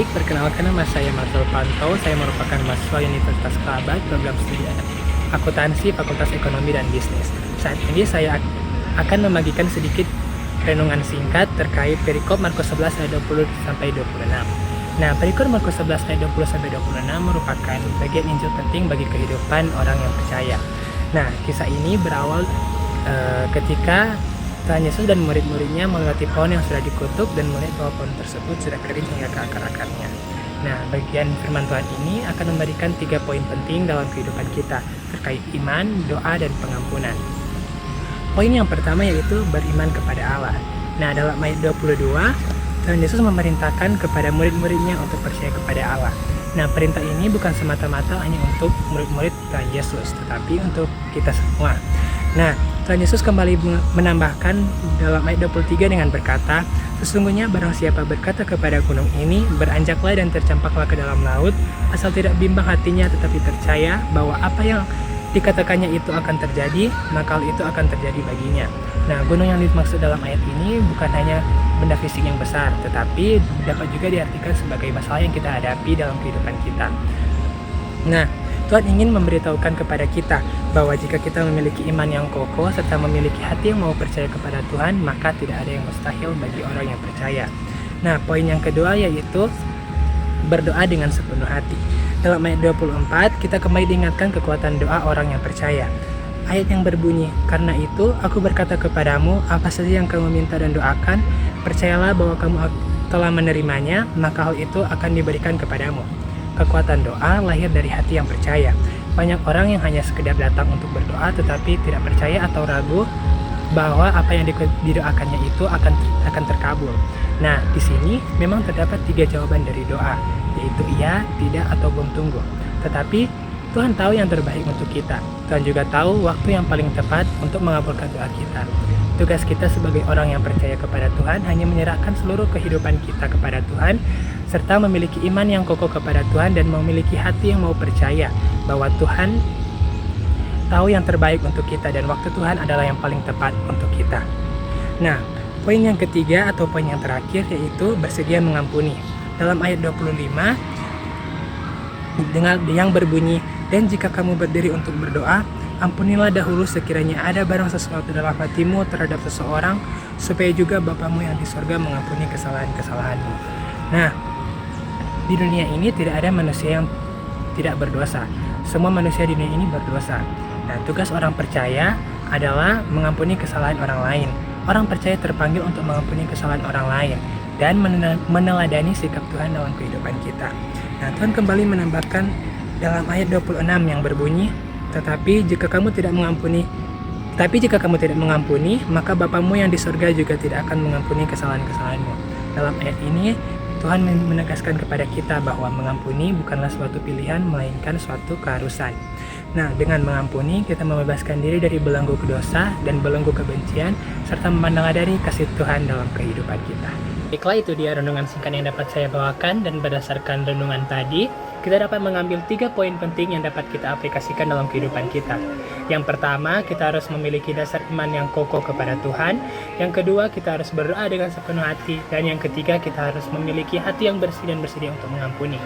Baik, perkenalkan nama saya Marcel Panto. Saya merupakan mahasiswa Universitas Kelabat, program studi akuntansi, Fakultas Ekonomi dan Bisnis. Saat ini saya akan membagikan sedikit renungan singkat terkait perikop Markus 11 ayat 20 sampai 26. Nah, perikop Markus 11 ayat 20 sampai 26 merupakan bagian Injil penting bagi kehidupan orang yang percaya. Nah, kisah ini berawal ketika Tuhan Yesus dan murid-muridnya melewati pohon yang sudah dikutuk dan melihat bahwa pohon tersebut sudah kering hingga ke akar-akarnya. Nah, bagian firman Tuhan ini akan memberikan 3 poin penting dalam kehidupan kita terkait iman, doa, dan pengampunan. Poin yang pertama yaitu beriman kepada Allah. Nah, dalam ayat 22, Tuhan Yesus memerintahkan kepada murid-muridnya untuk percaya kepada Allah. Nah, perintah ini bukan semata-mata hanya untuk murid-murid Tuhan Yesus, tetapi untuk kita semua. Nah, Tuhan Yesus kembali menambahkan dalam ayat 23 dengan berkata, "Sesungguhnya barang siapa berkata kepada gunung ini, beranjaklah dan tercampaklah ke dalam laut, asal tidak bimbang hatinya tetapi percaya bahwa apa yang dikatakannya itu akan terjadi, maka hal itu akan terjadi baginya." Nah, gunung yang dimaksud dalam ayat ini bukan hanya benda fisik yang besar, tetapi dapat juga diartikan sebagai masalah yang kita hadapi dalam kehidupan kita. Nah, Tuhan ingin memberitahukan kepada kita bahwa jika kita memiliki iman yang kokoh serta memiliki hati yang mau percaya kepada Tuhan, maka tidak ada yang mustahil bagi orang yang percaya. Nah, poin yang kedua yaitu berdoa dengan sepenuh hati. Dalam ayat 24, kita kembali diingatkan kekuatan doa orang yang percaya. Ayat yang berbunyi, "Karena itu aku berkata kepadamu, apa saja yang kamu minta dan doakan, percayalah bahwa kamu telah menerimanya, maka hal itu akan diberikan kepadamu." Kekuatan doa lahir dari hati yang percaya. Banyak orang yang hanya sekedar datang untuk berdoa tetapi tidak percaya atau ragu bahwa apa yang didoakannya itu akan terkabul. Nah, di sini memang terdapat 3 jawaban dari doa, yaitu iya, tidak, atau belum tunggu. Tetapi Tuhan tahu yang terbaik untuk kita. Tuhan juga tahu waktu yang paling tepat untuk mengabulkan doa kita. Tugas kita sebagai orang yang percaya kepada Tuhan hanya menyerahkan seluruh kehidupan kita kepada Tuhan, serta memiliki iman yang kokoh kepada Tuhan dan memiliki hati yang mau percaya bahwa Tuhan tahu yang terbaik untuk kita dan waktu Tuhan adalah yang paling tepat untuk kita. Nah, poin yang ketiga atau poin yang terakhir yaitu bersedia mengampuni. Dalam ayat 25 dengan yang berbunyi, "Dan jika kamu berdiri untuk berdoa, ampunilah dahulu sekiranya ada barang sesuatu dalam hatimu terhadap seseorang, supaya juga Bapamu yang di sorga mengampuni kesalahan-kesalahanmu." Nah, di dunia ini tidak ada manusia yang tidak berdosa. Semua manusia di dunia ini berdosa. Nah, tugas orang percaya adalah mengampuni kesalahan orang lain. Orang percaya terpanggil untuk mengampuni kesalahan orang lain dan meneladani sikap Tuhan dalam kehidupan kita. Nah, Tuhan kembali menambahkan dalam ayat 26 yang berbunyi, jika kamu tidak mengampuni, maka Bapamu yang di surga juga tidak akan mengampuni kesalahan-kesalahanmu. Dalam ayat ini, Tuhan menegaskan kepada kita bahwa mengampuni bukanlah suatu pilihan, melainkan suatu keharusan. Nah, dengan mengampuni, kita membebaskan diri dari belenggu dosa dan belenggu kebencian, serta meneladani kasih Tuhan dalam kehidupan kita. Baiklah, itu dia renungan singkat yang dapat saya bawakan, dan berdasarkan renungan tadi, kita dapat mengambil 3 poin penting yang dapat kita aplikasikan dalam kehidupan kita. Yang pertama, kita harus memiliki dasar iman yang kokoh kepada Tuhan. Yang kedua, kita harus berdoa dengan sepenuh hati. Dan yang ketiga, kita harus memiliki hati yang bersih dan bersedia untuk mengampuni.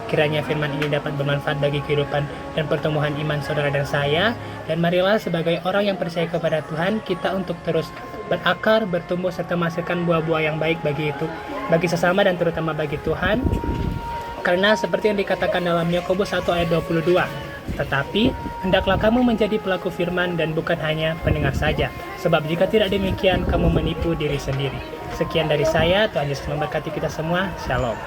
Kiranya firman ini dapat bermanfaat bagi kehidupan dan pertumbuhan iman saudara dan saya. Dan marilah sebagai orang yang percaya kepada Tuhan, kita untuk terus berakar, bertumbuh, serta menghasilkan buah-buah yang baik bagi sesama dan terutama bagi Tuhan. Karena seperti yang dikatakan dalam Yakobus 1 ayat 22, "Tetapi hendaklah kamu menjadi pelaku firman dan bukan hanya pendengar saja, sebab jika tidak demikian kamu menipu diri sendiri." Sekian dari saya, Tuhan Yesus memberkati kita semua. Shalom.